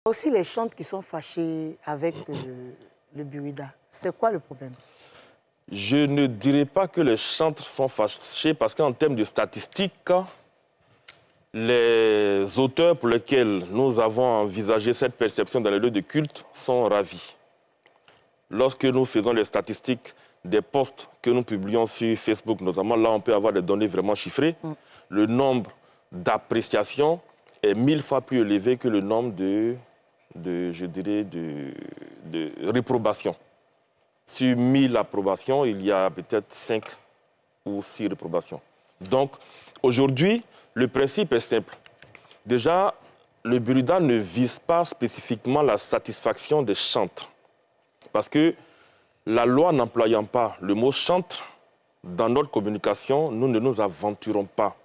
Aussi les chantres qui sont fâchés avec le Burida. C'est quoi le problème? Je ne dirais pas que les chantres sont fâchés parce qu'en termes de statistiques, les auteurs pour lesquels nous avons envisagé cette perception dans les lieux de culte sont ravis. Lorsque nous faisons les statistiques des posts que nous publions sur Facebook, notamment, là, on peut avoir des données vraiment chiffrées. Le nombre d'appréciations est 1000 fois plus élevé que le nombre de réprobations. Sur 1000 approbations, il y a peut-être 5 ou 6 réprobations. Donc, aujourd'hui, le principe est simple. Déjà, le Burida ne vise pas spécifiquement la satisfaction des chantres. Parce que la loi n'employant pas le mot chantre, dans notre communication, nous ne nous aventurons pas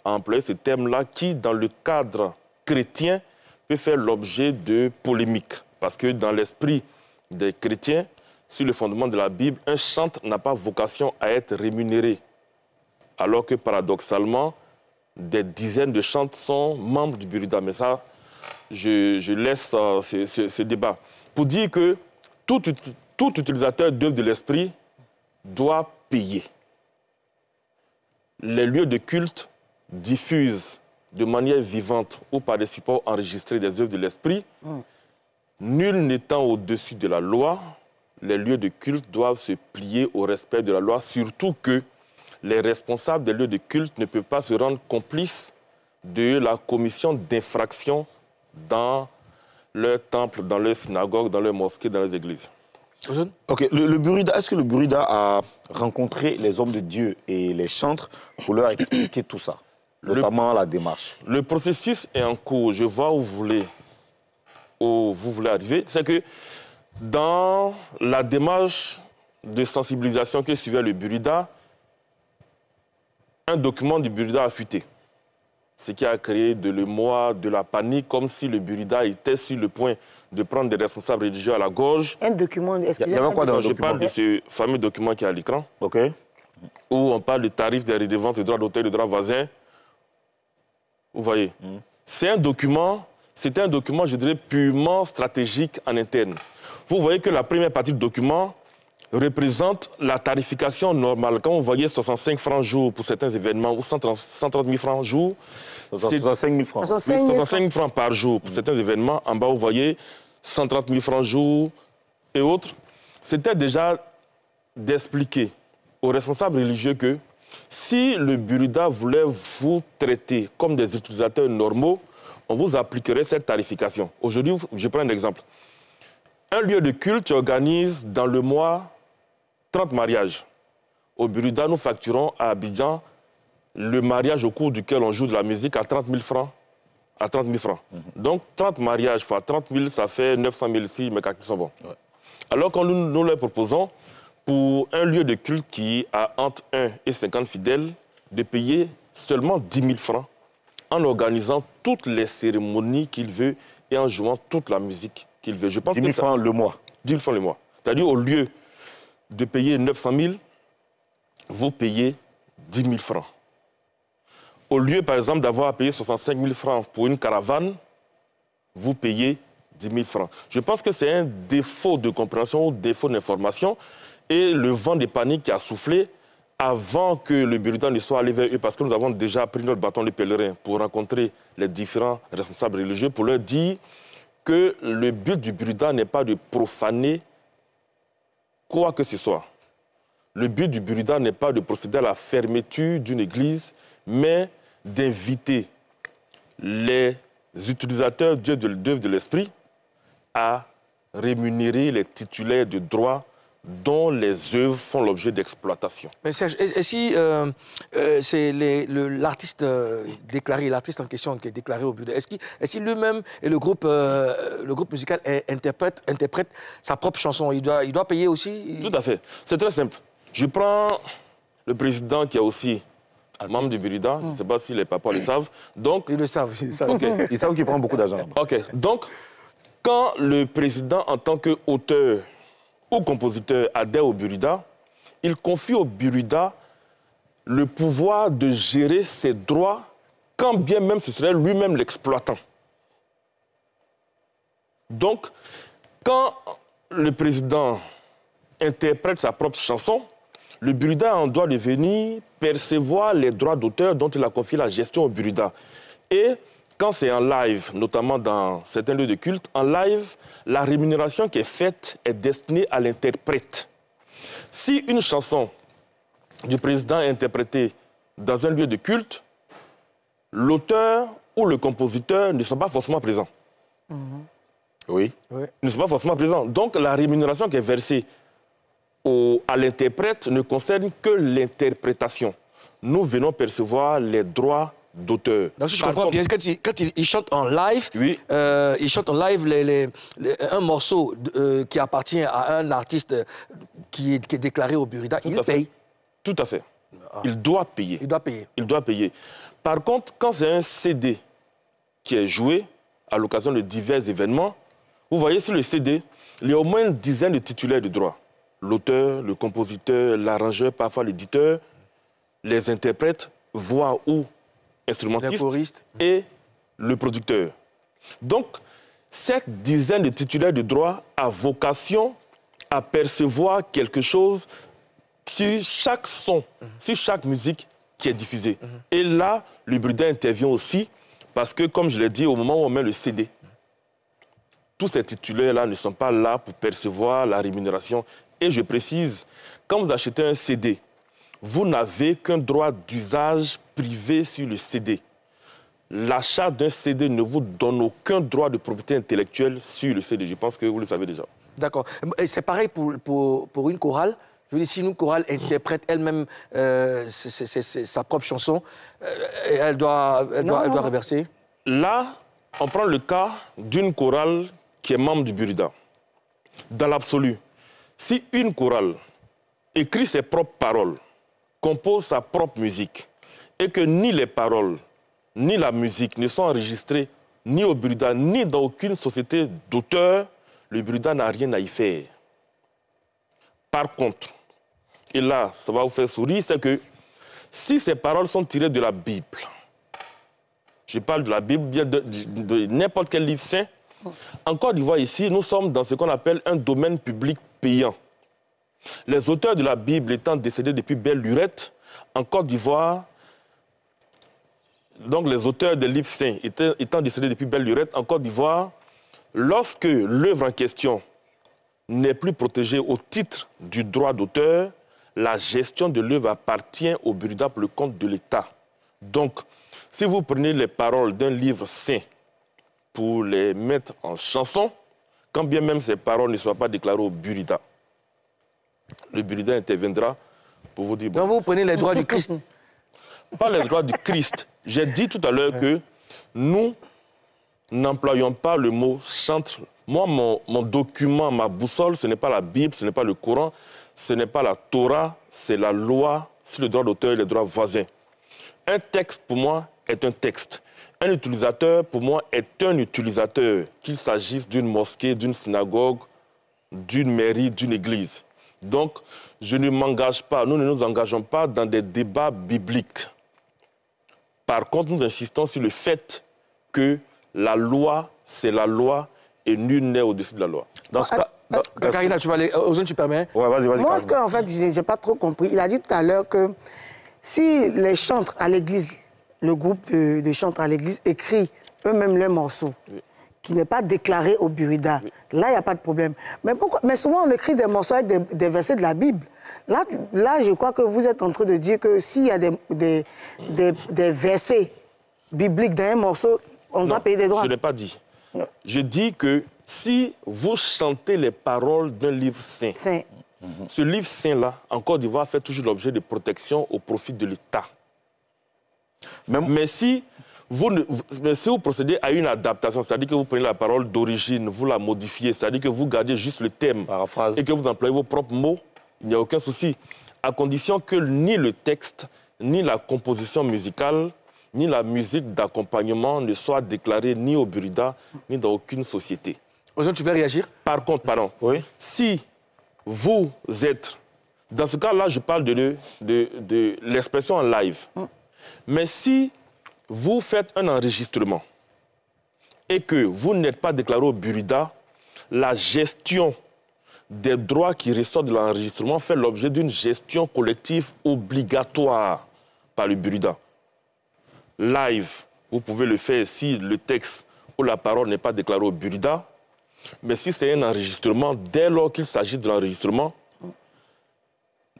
à employer ce terme-là qui, dans le cadre chrétien, peut faire l'objet de polémiques. Parce que dans l'esprit des chrétiens, sur le fondement de la Bible, un chantre n'a pas vocation à être rémunéré. Alors que paradoxalement, des dizaines de chantres sont membres du Burida. Mais ça, je laisse ce débat. Pour dire que tout utilisateur d'œuvres de l'esprit doit payer. Les lieux de culte diffusent de manière vivante ou par des supports enregistrés des œuvres de l'esprit. Nul n'étant au-dessus de la loi, les lieux de culte doivent se plier au respect de la loi, surtout que les responsables des lieux de culte ne peuvent pas se rendre complices de la commission d'infraction dans leur temple, dans leur synagogue, dans leur mosquée, dans leurs églises. Ok, le Burida, est-ce que le Burida a rencontré les hommes de Dieu et les chantres pour leur expliquer tout ça, notamment la démarche? Le processus est en cours. Je vois où vous voulez arriver. C'est que dans la démarche de sensibilisation que suivait le Burida, un document du Burida a fuité. Ce qui a créé de l'émoi, de la panique, comme si le Burida était sur le point de prendre des responsables religieux à la gorge. Un document, excusez-moi. Il y avait quoi dans le document? Je parle de ce fameux document qui est à l'écran, où on parle du tarif des redevances, des droits d'auteur, des droits voisins. Vous voyez, c'était un document, je dirais, purement stratégique en interne. Vous voyez que la première partie du document représente la tarification normale. Quand vous voyez 65 francs jour pour certains événements ou 130 000 francs jour, 65 000 francs. 65 000 francs par jour pour certains événements. En bas, vous voyez 130 000 francs jour et autres. C'était déjà d'expliquer aux responsables religieux que si le Burida voulait vous traiter comme des utilisateurs normaux, on vous appliquerait cette tarification. Aujourd'hui, je prends un exemple. Un lieu de culte organise dans le mois 30 mariages. Au Burida, nous facturons à Abidjan le mariage au cours duquel on joue de la musique à 30 000 francs. À 30 000 francs. Donc, 30 mariages fois 30 000, ça fait 900 000 si mes calculs sont bons. Ouais. Alors que nous leur proposons, pour un lieu de culte qui a entre 1 et 50 fidèles, de payer seulement 10 000 francs en organisant toutes les cérémonies qu'il veut et en jouant toute la musique qu'il veut. Je pense 10 000 francs le mois. 10 000 francs le mois. C'est-à-dire, au lieu de payer 900 000, vous payez 10 000 francs. Au lieu, par exemple, d'avoir à payer 65 000 francs pour une caravane, vous payez 10 000 francs. Je pense que c'est un défaut de compréhension ou défaut d'information et le vent de panique qui a soufflé avant que le Burida ne soit allé vers eux, parce que nous avons déjà pris notre bâton de pèlerin pour rencontrer les différents responsables religieux pour leur dire que le but du Burida n'est pas de profaner quoi que ce soit. Le but du Burida n'est pas de procéder à la fermeture d'une église, mais d'inviter les utilisateurs d'œuvres de l'esprit à rémunérer les titulaires de droits dont les œuvres font l'objet d'exploitation. Mais Serge, et si c'est l'artiste déclaré, l'artiste en question qui est déclaré au Burida, est-ce qu'il lui-même et le groupe musical interprète sa propre chanson? Il doit payer aussi? Tout à fait. C'est très simple. Je prends le président qui est aussi membre du Burida. Je ne sais pas si les papas le savent. Donc, ils le savent. Okay. Ils savent qu'il prend beaucoup d'argent. OK. Donc, quand le président, en tant qu'auteur ou compositeur, adhère au Burida, il confie au Burida le pouvoir de gérer ses droits, quand bien même ce serait lui-même l'exploitant. Donc, quand le président interprète sa propre chanson, le Burida en doit devenir percevoir les droits d'auteur dont il a confié la gestion au Burida. Et quand c'est en live, notamment dans certains lieux de culte, en live, la rémunération qui est faite est destinée à l'interprète. Si une chanson du président est interprétée dans un lieu de culte, l'auteur ou le compositeur ne sont pas forcément présents. Oui. Ne sont pas forcément présents. Donc la rémunération qui est versée à l'interprète ne concerne que l'interprétation. Nous venons percevoir les droits d'auteur. Donc, si je comprends bien, quand il chante en live, oui. Il chante en live un morceau qui appartient à un artiste qui est déclaré au Burida, il paye. Tout à fait. Il doit payer. Il doit payer. Il doit payer. Par contre, quand c'est un CD qui est joué à l'occasion de divers événements, vous voyez sur le CD, il y a au moins une dizaine de titulaires de droits. L'auteur, le compositeur, l'arrangeur, parfois l'éditeur, les interprètes, voix ou instrumentistes et le producteur. Donc, cette dizaine de titulaires de droits a vocation à percevoir quelque chose sur chaque son, sur chaque musique qui est diffusée. Et là, le Burida intervient aussi parce que, comme je l'ai dit, au moment où on met le CD, tous ces titulaires-là ne sont pas là pour percevoir la rémunération. Et je précise, quand vous achetez un CD, vous n'avez qu'un droit d'usage privé sur le CD. L'achat d'un CD ne vous donne aucun droit de propriété intellectuelle sur le CD. Je pense que vous le savez déjà. D'accord. Et c'est pareil pour une chorale. Je veux dire, si une chorale interprète elle-même sa propre chanson, elle doit reverser. Là, on prend le cas d'une chorale qui est membre du Burida. Dans l'absolu, si une chorale écrit ses propres paroles, compose sa propre musique, et que ni les paroles, ni la musique ne sont enregistrées ni au Burida, ni dans aucune société d'auteur, le Burida n'a rien à y faire. Par contre, et là, ça va vous faire sourire, c'est que si ces paroles sont tirées de la Bible, je parle de la Bible, bien de n'importe quel livre saint, en Côte d'Ivoire, ici, nous sommes dans ce qu'on appelle un domaine public payant. Les auteurs de la Bible étant décédés depuis belle lurette, en Côte d'Ivoire, donc les auteurs des livres saints étant décédés depuis belle lurette, en Côte d'Ivoire, lorsque l'œuvre en question n'est plus protégée au titre du droit d'auteur, la gestion de l'œuvre appartient au Burida pour le compte de l'État. Donc, si vous prenez les paroles d'un livre saint pour les mettre en chanson, quand bien même ces paroles ne soient pas déclarées au Burida, le Burida interviendra pour vous dire... Bon, donc vous prenez les droits du Christ. Pas les droits du Christ. J'ai dit tout à l'heure que nous n'employons pas le mot chantre. Moi, mon document, ma boussole, ce n'est pas la Bible, ce n'est pas le Coran, ce n'est pas la Torah, c'est la loi sur le droit d'auteur et les droits voisins. Un texte, pour moi, est un texte. Un utilisateur, pour moi, est un utilisateur, qu'il s'agisse d'une mosquée, d'une synagogue, d'une mairie, d'une église. Donc, je ne m'engage pas, nous ne nous engageons pas dans des débats bibliques. Par contre, nous insistons sur le fait que la loi, c'est la loi et nul n'est au-dessus de la loi. Dans ce cas... Karina, tu vas aller... Ozone, tu permets? Ouais, vas-y. Moi, ce qu'en fait, je n'ai pas trop compris. Il a dit tout à l'heure que si les chantres à l'église, le groupe de chantres à l'église écrit eux-mêmes leurs morceaux, qui n'est pas déclaré au Burida, là, il n'y a pas de problème. Mais souvent, on écrit des morceaux avec des versets de la Bible. Là, je crois que vous êtes en train de dire que s'il y a des versets bibliques dans un morceau, on doit payer des droits. Je n'ai pas dit. Non. Je dis que si vous chantez les paroles d'un livre saint, ce livre saint-là, en Côte d'Ivoire, fait toujours l'objet de protection au profit de l'État. Mais si vous procédez à une adaptation, c'est-à-dire que vous prenez la parole d'origine, vous la modifiez, c'est-à-dire que vous gardez juste le thème et que vous employez vos propres mots, il n'y a aucun souci, à condition que ni le texte, ni la composition musicale, ni la musique d'accompagnement ne soient déclarées ni au Burida, ni dans aucune société. Ozone, tu veux réagir? Par contre, si vous êtes... Dans ce cas-là, je parle de l'expression en live. Mais si vous faites un enregistrement et que vous n'êtes pas déclaré au Burida, la gestion des droits qui ressortent de l'enregistrement fait l'objet d'une gestion collective obligatoire par le Burida. Live, vous pouvez le faire si le texte ou la parole n'est pas déclaré au Burida. Mais si c'est un enregistrement, dès lors qu'il s'agit de l'enregistrement,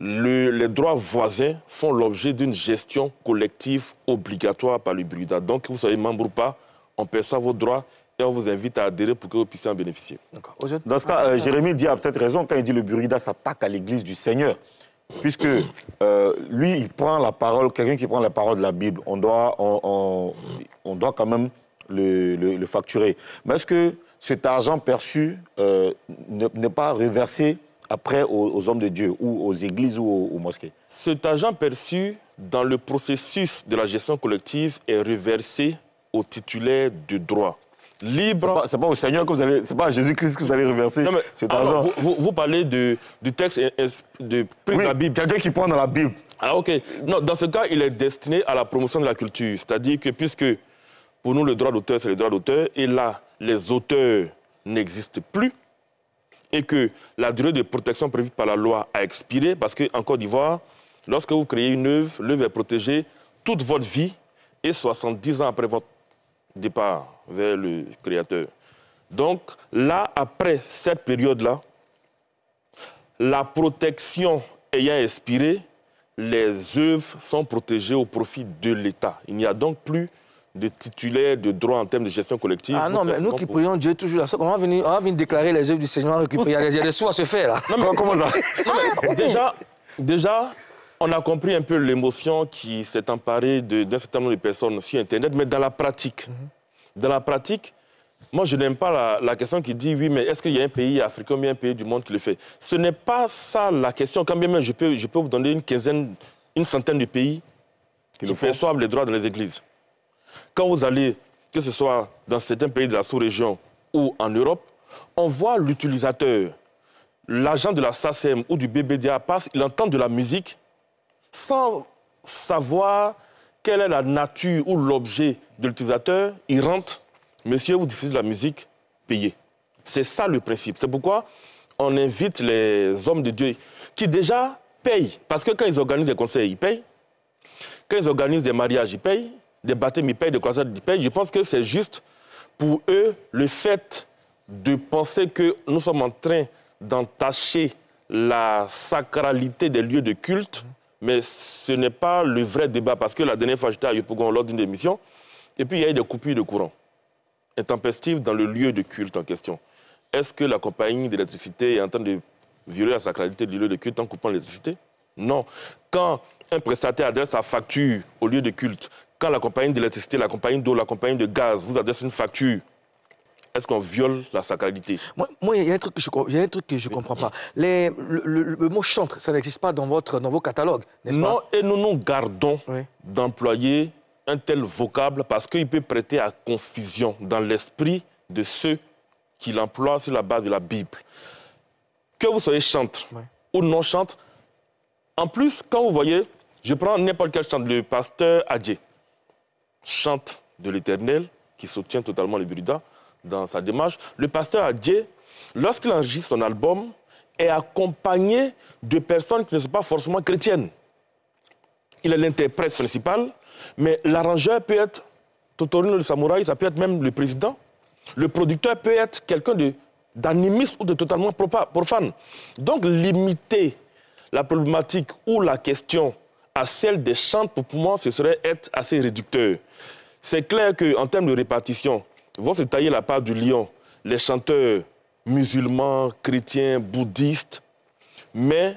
les droits voisins font l'objet d'une gestion collective obligatoire par le Burida. Donc, que vous soyez membre ou pas, on perçoit vos droits et on vous invite à adhérer pour que vous puissiez en bénéficier. Dans ce cas, Jérémy a peut-être raison quand il dit que le Burida s'attaque à l'église du Seigneur. Puisque lui, il prend la parole, quelqu'un qui prend la parole de la Bible, on doit quand même le facturer. Mais est-ce que cet argent perçu n'est pas reversé après aux hommes de Dieu, ou aux églises ou aux mosquées? Cet argent perçu dans le processus de la gestion collective est reversé aux titulaires de droit. Libre. C'est pas au Seigneur que vous allez, c'est pas à Jésus-Christ que vous allez reverser cet argent. Vous parlez du texte de la Bible. Quelqu'un qui prend dans la Bible. Ah, ok. Non, dans ce cas, il est destiné à la promotion de la culture. C'est-à-dire que puisque pour nous, le droit d'auteur, c'est le droit d'auteur, et là, les auteurs n'existent plus, et que la durée de protection prévue par la loi a expiré, parce qu'en Côte d'Ivoire, lorsque vous créez une œuvre, l'œuvre est protégée toute votre vie et 70 ans après votre départ vers le créateur. Donc là, après cette période-là, la protection ayant expiré, les œuvres sont protégées au profit de l'État. Il n'y a donc plus de titulaires de droit en termes de gestion collective. Ah non, mais nous qui prions Dieu toujours, on va venir déclarer les œuvres du Seigneur, il y a des sous à se faire là. Non, mais comment ça? Déjà, on a compris un peu l'émotion qui s'est emparée d'un certain nombre de personnes sur Internet, mais dans la pratique, moi je n'aime pas la question qui dit oui, mais est-ce qu'il y a un pays africain ou un pays du monde qui le fait? Ce n'est pas ça la question. Quand même, je peux vous donner une centaine de pays qui perçoivent les droits dans les églises. Quand vous allez, que ce soit dans certains pays de la sous-région ou en Europe, on voit l'utilisateur, l'agent de la SACEM ou du BBDA passe, il entend de la musique sans savoir quelle est la nature ou l'objet de l'utilisateur. Il rentre, monsieur, vous diffusez de la musique, payez. C'est ça le principe. C'est pourquoi on invite les hommes de Dieu qui déjà payent. Parce que quand ils organisent des concerts, ils payent. Quand ils organisent des mariages, ils payent. Des baptêmes, ils payent, des croisades, ils payent. Je pense que c'est juste pour eux le fait de penser que nous sommes en train d'entacher la sacralité des lieux de culte, mais ce n'est pas le vrai débat, parce que la dernière fois, j'étais à Yopougon lors d'une émission, et puis il y a eu des coupures de courant intempestives dans le lieu de culte en question. Est-ce que la compagnie d'électricité est en train de violer la sacralité du lieu de culte en coupant l'électricité? Non. Quand un prestataire adresse sa facture au lieu de culte, quand la compagnie d'électricité, la compagnie d'eau, la compagnie de gaz vous adresse une facture, est-ce qu'on viole la sacralité? Moi, il y a un truc que je ne comprends pas. Le mot chantre, ça n'existe pas dans vos catalogues, n'est-ce pas? Non, et nous nous gardons d'employer un tel vocable parce qu'il peut prêter à confusion dans l'esprit de ceux qui l'emploient sur la base de la Bible. Que vous soyez chantre ou non chantre, en plus, quand vous voyez, je prends n'importe quel chant, le pasteur Adjé chante de l'Éternel, qui soutient totalement le Burida dans sa démarche. Le pasteur Adjé, lorsqu'il enregistre son album, est accompagné de personnes qui ne sont pas forcément chrétiennes. Il est l'interprète principal, mais l'arrangeur peut être Totorino le samouraï, ça peut être même le président. Le producteur peut être quelqu'un d'animiste ou de totalement profane. Donc limiter la problématique ou la question à celle des chantres, pour moi, ce serait être assez réducteur. C'est clair qu'en termes de répartition, vont se tailler la part du lion les chanteurs musulmans, chrétiens, bouddhistes, mais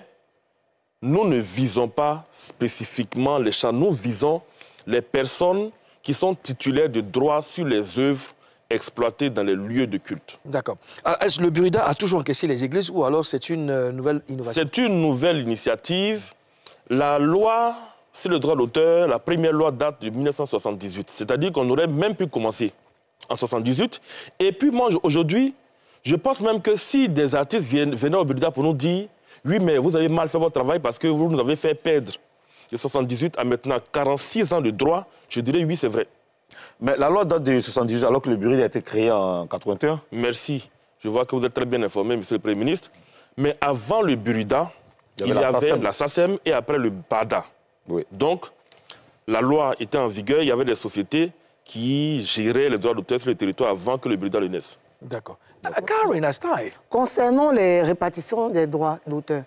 nous ne visons pas spécifiquement les chants, nous visons les personnes qui sont titulaires de droits sur les œuvres exploitées dans les lieux de culte. D'accord. Est-ce que le Burida a toujours encaissé les églises ou alors c'est une nouvelle innovation? C'est une nouvelle initiative. La loi sur le droit d'auteur, la première loi date de 1978. C'est-à-dire qu'on aurait même pu commencer en 1978. Et puis moi, aujourd'hui, je pense même que si des artistes venaient au Burida pour nous dire « Oui, mais vous avez mal fait votre travail parce que vous nous avez fait perdre de 78 à maintenant 46 ans de droit », je dirais « Oui, c'est vrai ». Mais la loi date de 78 alors que le Burida a été créé en 81. Merci. Je vois que vous êtes très bien informé, Monsieur le Premier ministre. Mais avant le Burida, il y avait la SACEM et après le BADA. Oui. Donc, la loi était en vigueur, il y avait des sociétés qui géraient les droits d'auteur sur le territoire avant que le Burida ne naisse. D'accord. Karen Astai. Concernant les répartitions des droits d'auteur,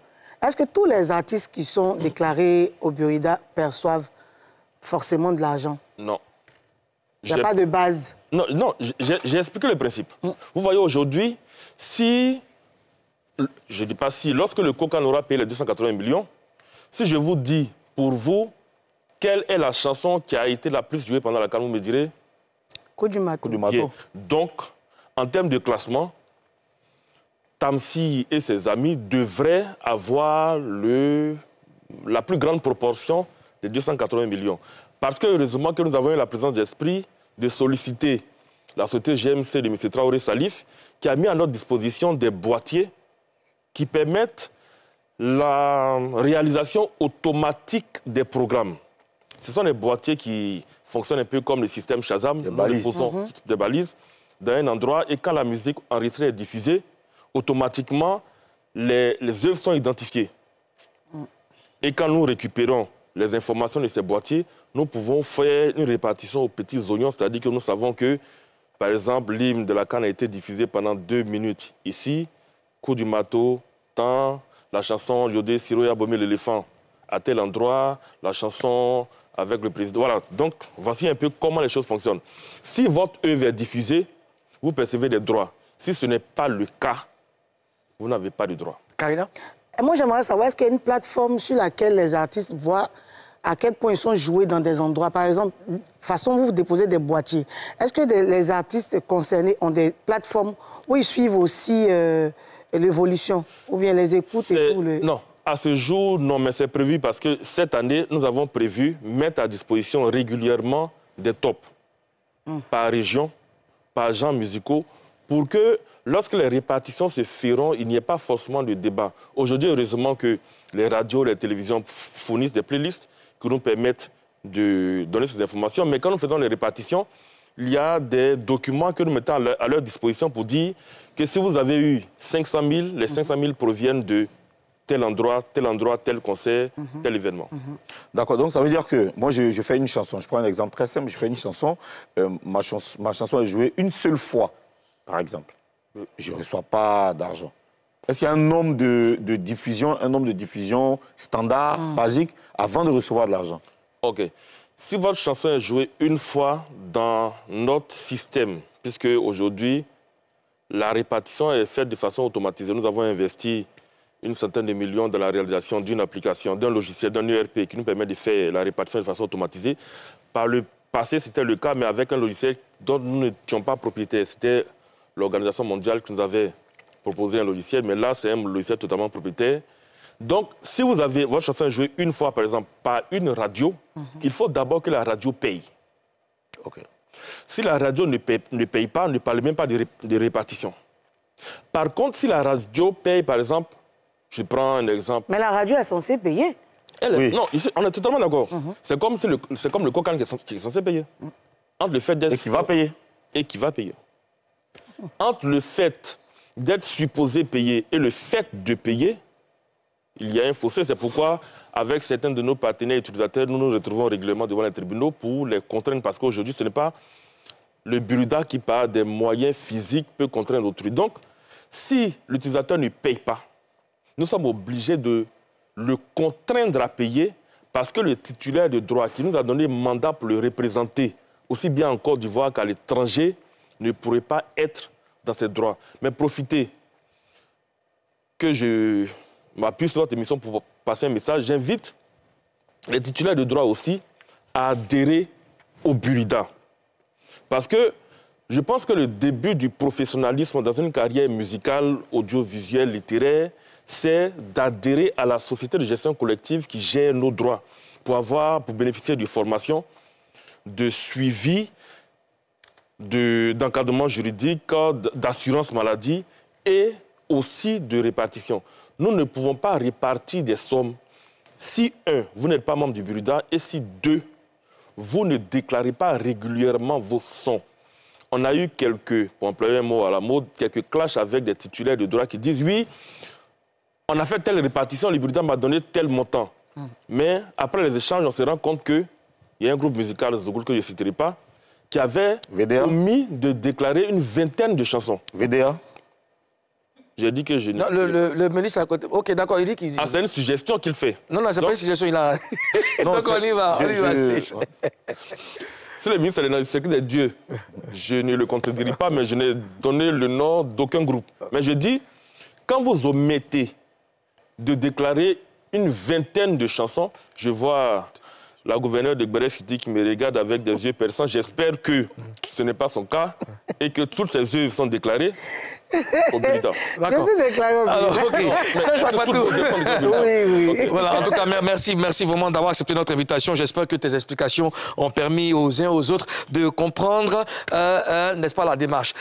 est-ce que tous les artistes qui sont déclarés au Burida perçoivent forcément de l'argent? Non. Il n'y a pas de base? Non, non, j'ai expliqué le principe. Vous voyez, aujourd'hui, si, je ne dis pas si, lorsque le Kokan aura payé les 280 millions, si je vous dis, pour vous, quelle est la chanson qui a été la plus jouée pendant la CAN, vous me direz? Coup du matou. Bien. Donc, en termes de classement, Tamsi et ses amis devraient avoir la plus grande proportion des 280 millions. Parce que, heureusement, que nous avons eu la présence d'esprit de solliciter la société GMC de M. Traoré Salif, qui a mis à notre disposition des boîtiers qui permettent la réalisation automatique des programmes. Ce sont des boîtiers qui fonctionnent un peu comme le système Shazam. Nous posons des balises dans un endroit et quand la musique enregistrée est diffusée, automatiquement, les œuvres sont identifiées. Et quand nous récupérons les informations de ces boîtiers, nous pouvons faire une répartition aux petits oignons, c'est-à-dire que nous savons que, par exemple, l'hymne de la CAN a été diffusé pendant 2 minutes ici, coup du matou, temps, la chanson Yodé Siro Yabomé l'éléphant à tel endroit, la chanson avec le président. Voilà, donc voici un peu comment les choses fonctionnent. Si votre œuvre est diffusée, vous percevez des droits. Si ce n'est pas le cas, vous n'avez pas de droits. Karina? Et moi, j'aimerais savoir, est-ce qu'il y a une plateforme sur laquelle les artistes voient à quel point ils sont joués dans des endroits? Par exemple, façon vous déposez des boîtiers. Est-ce que les artistes concernés ont des plateformes où ils suivent aussi l'évolution? Ou bien les écoutent et tout Non, à ce jour, non, mais c'est prévu parce que cette année, nous avons prévu mettre à disposition régulièrement des tops par région, par genres musicaux, pour que lorsque les répartitions se feront, il n'y ait pas forcément de débat. Aujourd'hui, heureusement que les radios, les télévisions fournissent des playlists qui nous permettent de donner ces informations. Mais quand nous faisons les répartitions, il y a des documents que nous mettons à leur disposition pour dire que si vous avez eu 500 000, les 500 000 proviennent de tel endroit, tel concert, tel événement. D'accord, donc ça veut dire que moi, je fais une chanson. Je prends un exemple très simple. Je fais une chanson. Ma chanson est jouée une seule fois, par exemple. Je ne reçois pas d'argent. Est-ce qu'il y a un nombre de diffusion standard, basique, avant de recevoir de l'argent? OK. Si votre chanson est jouée une fois dans notre système, puisque aujourd'hui, la répartition est faite de façon automatisée. Nous avons investi une centaine de millions dans la réalisation d'une application, d'un logiciel, d'un ERP qui nous permet de faire la répartition de façon automatisée. Par le passé, c'était le cas, mais avec un logiciel dont nous n'étions pas propriétaires. C'était l'Organisation mondiale qui nous avait proposé un logiciel, mais là, c'est un logiciel totalement propriétaire. Donc, si vous avez votre chanson jouée une fois, par exemple, par une radio, il faut d'abord que la radio paye. OK. Si la radio ne paye pas, ne parle même pas de répartition. Par contre, si la radio paye, par exemple, je prends un exemple. Mais la radio est censée payer. Oui. Non, ici, on est totalement d'accord. C'est comme le Kokan qui est censé payer. Entre le fait d'être... Et qui va payer. Et qui va payer. Entre le fait d'être supposé payer et le fait de payer, il y a un fossé. C'est pourquoi, avec certains de nos partenaires utilisateurs, nous nous retrouvons régulièrement devant les tribunaux pour les contraindre. Parce qu'aujourd'hui, ce n'est pas le Burida qui, par des moyens physiques, peut contraindre autrui. Donc, si l'utilisateur ne paye pas, nous sommes obligés de le contraindre à payer parce que le titulaire de droit qui nous a donné mandat pour le représenter, aussi bien en Côte d'Ivoire qu'à l'étranger, ne pourrait pas être dans ses droits. Mais profitez que je m'appuie sur votre émission pour passer un message. J'invite les titulaires de droit aussi à adhérer au Burida. Parce que je pense que le début du professionnalisme dans une carrière musicale, audiovisuelle, littéraire, c'est d'adhérer à la société de gestion collective qui gère nos droits pour bénéficier de formations, de suivi, d'encadrement juridique, d'assurance maladie et aussi de répartition. Nous ne pouvons pas répartir des sommes si, 1, vous n'êtes pas membre du Burida et si, 2, vous ne déclarez pas régulièrement vos sons. on a eu quelques, pour employer un mot à la mode, quelques clashs avec des titulaires de droit qui disent oui, on a fait telle répartition, le Burkina m'a donné tel montant. Mais après les échanges, on se rend compte qu'il y a un groupe musical, ce groupe que je ne citerai pas, qui avait omis de déclarer une vingtaine de chansons. VDA? J'ai dit que je ne... Non, le ministre à côté. Ok, d'accord, il dit qu'il... Ah, c'est une suggestion qu'il fait. Non, c'est pas une suggestion, il a... Donc on y va, Si le ministre est dans le secret des dieux, je ne le contredis pas, mais je n'ai donné le nom d'aucun groupe. Mais je dis, quand vous omettez de déclarer une vingtaine de chansons, je vois la gouverneure de Gbérès qui me regarde avec des yeux perçants. J'espère que ce n'est pas son cas et que toutes ces œuvres sont déclarées au Burkina. Je suis déclaré au Burkina. Alors, ok. Serge Patou. Oui. Okay. Voilà, en tout cas, merci vraiment d'avoir accepté notre invitation. J'espère que tes explications ont permis aux uns aux autres de comprendre, n'est-ce pas, la démarche.